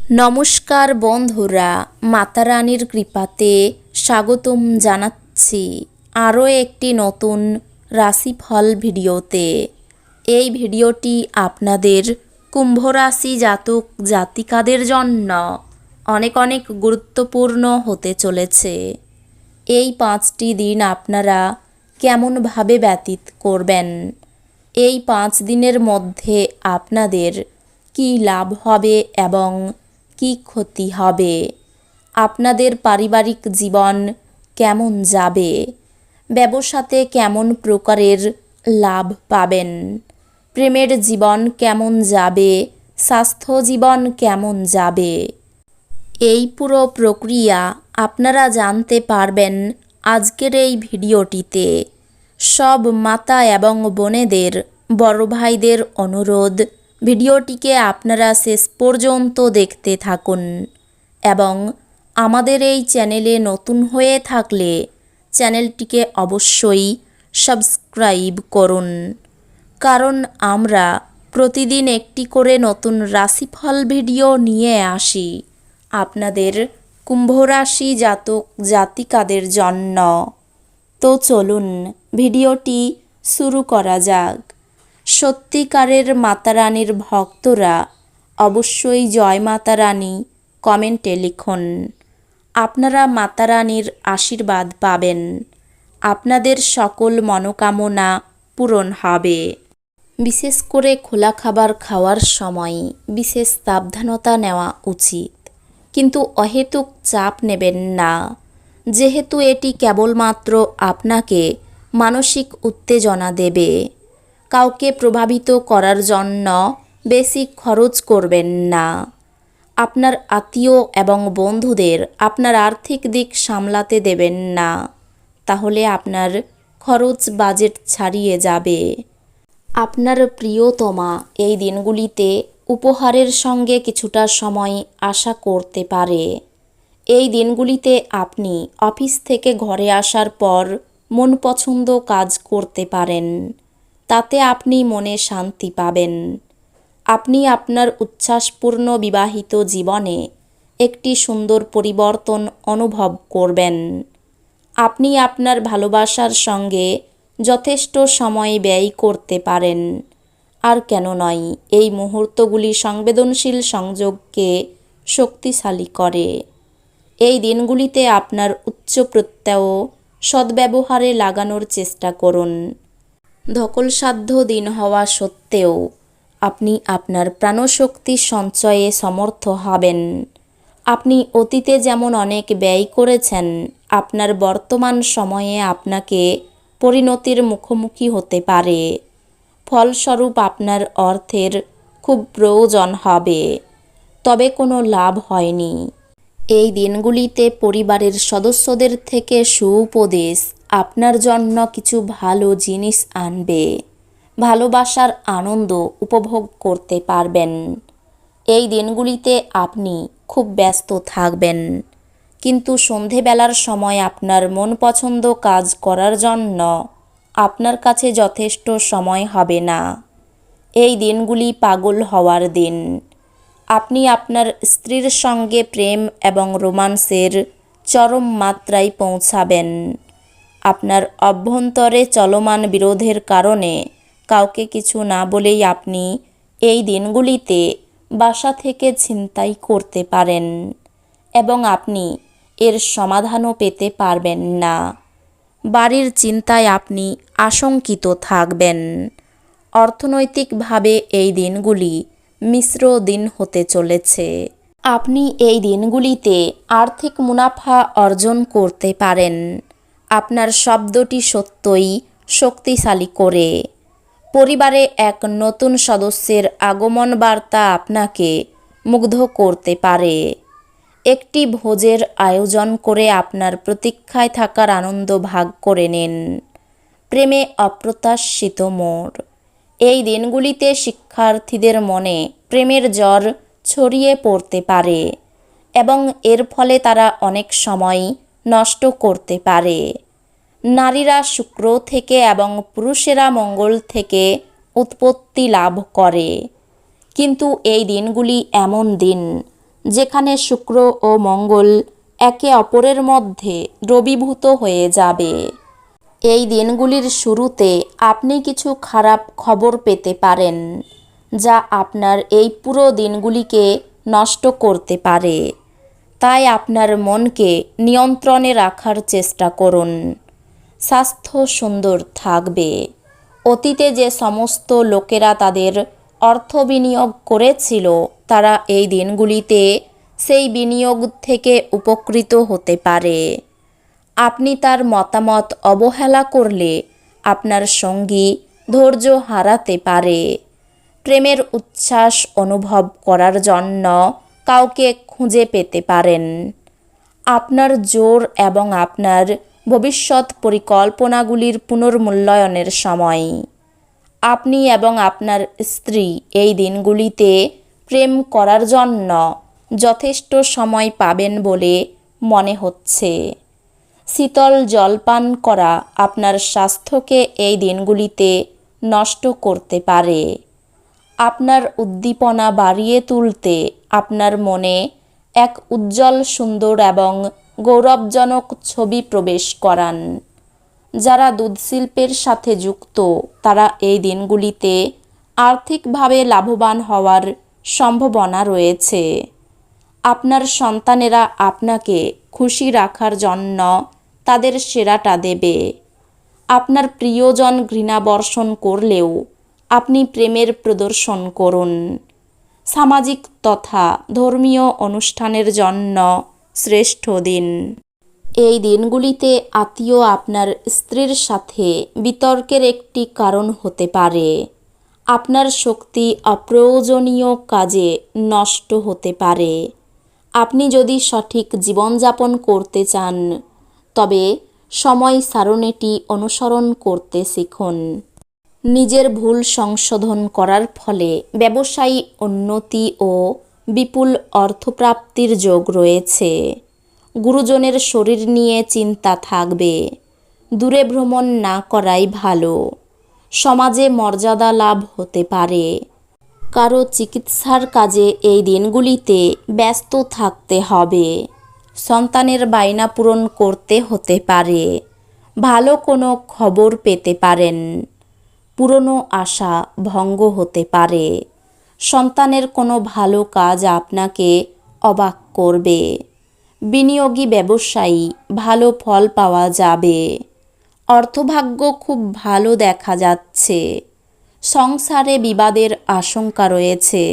নমস্কার বন্ধুরা, মাতারানীর কৃপাতে স্বাগতম জানাচ্ছি আরও একটি নতুন রাশিফল ভিডিওতে। এই ভিডিওটি আপনাদের কুম্ভ রাশি জাতক জাতিকাদের জন্য অনেক অনেক গুরুত্বপূর্ণ হতে চলেছে। এই 5টি দিন আপনারা কেমনভাবে ব্যতীত করবেন, এই 5 দিনের মধ্যে আপনাদের কী লাভ হবে এবং কি ক্ষতি হবে, আপনাদের পারিবারিক জীবন কেমন যাবে, ব্যবসাতে কেমন প্রকারের লাভ পাবেন, প্রেমের জীবন কেমন যাবে, স্বাস্থ্য জীবন কেমন যাবে, এই পুরো প্রক্রিয়া আপনারা জানতে পারবেন আজকের এই ভিডিওটিতে। সব মাতা এবং বোনেদের, বড় ভাইদের অনুরোধ, ভিডিওটিকে আপনারা শেষ পর্যন্ত দেখতে থাকুন এবং আমাদের এই চ্যানেলে নতুন হয়ে থাকলে চ্যানেলটিকে অবশ্যই সাবস্ক্রাইব করুন, কারণ আমরা প্রতিদিন একটি করে নতুন রাশিফল ভিডিও নিয়ে আসি আপনাদের কুম্ভ রাশি জাতক জাতিকাদের জন্য। তো চলুন ভিডিওটি শুরু করা যাক। সত্যিকারের মাতারানীর ভক্তরা অবশ্যই জয় মাতারানী কমেন্টে লিখুন। আপনারা মাতারানীর আশীর্বাদ পাবেন, আপনাদের সকল মনোকামনা পূরণ হবে। বিশেষ করে খোলা খাবার খাওয়ার সময় বিশেষ সাবধানতা নেওয়া উচিত, কিন্তু অহেতুক চাপ নেবেন না, যেহেতু এটি কেবলমাত্র আপনাকে মানসিক উত্তেজনা দেবে। কাউকে প্রভাবিত করার জন্য বেশি খরচ করবেন না। আপনার আত্মীয় এবং বন্ধুদের আপনার আর্থিক দিক সামলাতে দেবেন না, তাহলে আপনার খরচ বাজেট ছাড়িয়ে যাবে। আপনার প্রিয়তমা এই দিনগুলিতে উপহারের সঙ্গে কিছুটা সময় আশা করতে পারে। এই দিনগুলিতে আপনি অফিস থেকে ঘরে আসার পর মন পছন্দ কাজ করতে পারেন, তাতে আপনি মনে শান্তি পাবেন। আপনি আপনার উচ্ছ্বাসপূর্ণ বিবাহিত জীবনে একটি সুন্দর পরিবর্তন অনুভব করবেন। আপনি আপনার ভালোবাসার সঙ্গে যথেষ্ট সময় ব্যয় করতে পারেন। আর কেন নয়, এই মুহূর্তগুলি সংবেদনশীল সংযোগকে শক্তিশালী করে। এই দিনগুলিতে আপনার উচ্চ প্রত্যয় সদ্ব্যবহারে লাগানোর চেষ্টা করুন। ধকলসাধ্য দিন হওয়া সত্ত্বেও আপনি আপনার প্রাণশক্তি সঞ্চয়ে সমর্থ হবেন। আপনি অতীতে যেমন অনেক ব্যয় করেছেন, আপনার বর্তমান সময়ে আপনাকে পরিণতির মুখোমুখি হতে পারে। ফলস্বরূপ আপনার অর্থের খুব প্রয়োজন হবে, তবে কোনো লাভ হয়নি। এই দিনগুলিতে পরিবারের সদস্যদের থেকে সুউপদেশ আপনার জন্য কিছু ভালো জিনিস আনবে। ভালোবাসার আনন্দ উপভোগ করতে পারবেন। এই দিনগুলিতে আপনি খুব ব্যস্ত থাকবেন, কিন্তু সন্ধেবেলার সময় আপনার মন পছন্দ কাজ করার জন্য আপনার কাছে যথেষ্ট সময় হবে না। এই দিনগুলি পাগল হওয়ার দিন। আপনি আপনার স্ত্রীর সঙ্গে প্রেম এবং রোমান্সের চরম মাত্রায় পৌঁছাবেন। আপনার অভ্যন্তরে চলমান বিরোধের কারণে কাউকে কিছু না বলেই আপনি এই দিনগুলিতে বাসা থেকে ছিনতাই করতে পারেন এবং আপনি এর সমাধানও পেতে পারবেন না। বাড়ির চিন্তায় আপনি আশঙ্কিত থাকবেন। অর্থনৈতিকভাবে এই দিনগুলি মিশ্র দিন হতে চলেছে। আপনি এই দিনগুলিতে আর্থিক মুনাফা অর্জন করতে পারেন। আপনার শব্দটি সত্যই শক্তিশালী করে। পরিবারে এক নতুন সদস্যের আগমন বার্তা আপনাকে মুগ্ধ করতে পারে। একটি ভোজের আয়োজন করে আপনার প্রতীক্ষায় থাকার আনন্দ ভাগ করে নিন। প্রেমে অপ্রত্যাশিত মোড়। এই দিনগুলিতে শিক্ষার্থীদের মনে প্রেমের জ্বর ছড়িয়ে পড়তে পারে এবং এর ফলে তারা অনেক সময় নষ্ট করতে পারে। নারীরা শুক্র থেকে এবং পুরুষেরা মঙ্গল থেকে উৎপত্তি লাভ করে, কিন্তু এই দিনগুলি এমন দিন যেখানে শুক্র ও মঙ্গল একে অপরের মধ্যে দ্রবীভূত হয়ে যাবে। এই দিনগুলির শুরুতে আপনি কিছু খারাপ খবর পেতে পারেন, যা আপনার এই পুরো দিনগুলিকে নষ্ট করতে পারে। তাই আপনার মনকে নিয়ন্ত্রণে রাখার চেষ্টা করুন। স্বাস্থ্য সুন্দর থাকবে। অতীতে যে সমস্ত লোকেরা তাদের অর্থ বিনিয়োগ করেছিল, তারা এই দিনগুলিতে সেই বিনিয়োগ থেকে উপকৃত হতে পারে। আপনি তার মতামত অবহেলা করলে আপনার সঙ্গী ধৈর্য হারাতে পারে। প্রেমের উচ্ছ্বাস অনুভব করার জন্য কাউকে খুঁজে পেতে পারেন। আপনার জোর এবং আপনার ভবিষ্যৎ পরিকল্পনাগুলির পুনর্মূল্যায়নের সময়। আপনি এবং আপনার স্ত্রী এই দিনগুলিতে প্রেম করার জন্য যথেষ্ট সময় পাবেন বলে মনে হচ্ছে। শীতল জল পান করা আপনার স্বাস্থ্যকে এই দিনগুলিতে নষ্ট করতে পারে। আপনার উদ্দীপনা বাড়িয়ে তুলতে আপনার মনে এক উজ্জ্বল, সুন্দর এবং গৌরবজনক ছবি প্রবেশ করান। যারা দুধশিল্পের সাথে যুক্ত, তারা এই দিনগুলিতে আর্থিকভাবে লাভবান হওয়ার সম্ভাবনা রয়েছে। আপনার সন্তানেরা আপনাকে খুশি রাখার জন্য তাদের সেরাটা দেবে। আপনার প্রিয়জন ঘৃণা বর্ষণ করলেও আপনি প্রেমের প্রদর্শন করুন। সামাজিক তথা ধর্মীয় অনুষ্ঠানের জন্য শ্রেষ্ঠ দিন। এই দিনগুলিতে আত্মীয় আপনার স্ত্রীর সাথে বিতর্কের একটি কারণ হতে পারে। আপনার শক্তি অপ্রয়োজনীয় কাজে নষ্ট হতে পারে। আপনি যদি সঠিক জীবনযাপন করতে চান, তবে সময় সারণীটি অনুসরণ করতে শিখুন। নিজের ভুল সংশোধন করার ফলে ব্যবসায়ী উন্নতি ও বিপুল অর্থপ্রাপ্তির যোগ রয়েছে। গুরুজনের শরীর নিয়ে চিন্তা থাকবে। দূরে ভ্রমণ না করাই ভালো। সমাজে মর্যাদা লাভ হতে পারে। কারো চিকিৎসার কাজে এই দিনগুলিতে ব্যস্ত থাকতে হবে। সন্তানের বায়না পূরণ করতে হতে পারে। ভালো কোনো খবর পেতে পারেন। পুরনো আশা ভঙ্গ হতে পারে। সন্তানের কোনো ভালো কাজ আপনাকে অবাক করবে। বিনিয়োগী ব্যবসায়ী ভালো ফল পাওয়া যাবে। অর্থভাগ্য খুব ভালো দেখা যাচ্ছে। সংসারে বিবাদের আশঙ্কা রয়েছে।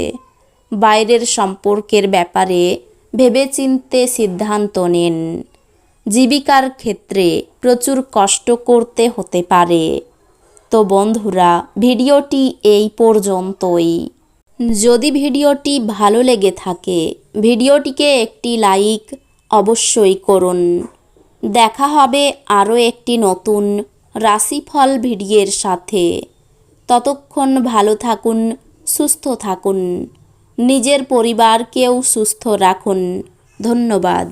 বাইরের সম্পর্কের ব্যাপারে ভেবেচিন্তে সিদ্ধান্ত নিন। জীবিকার ক্ষেত্রে প্রচুর কষ্ট করতে হতে পারে। তো বন্ধুরা, ভিডিওটি এই পর্যন্তই। যদি ভিডিওটি ভালো লেগে থাকে, ভিডিওটিকে একটি লাইক অবশ্যই করুন। দেখা হবে আরও একটি নতুন রাশিফল ভিডিওর সাথে। ততক্ষণ ভালো থাকুন, সুস্থ থাকুন, নিজের পরিবারকেও সুস্থ রাখুন। ধন্যবাদ।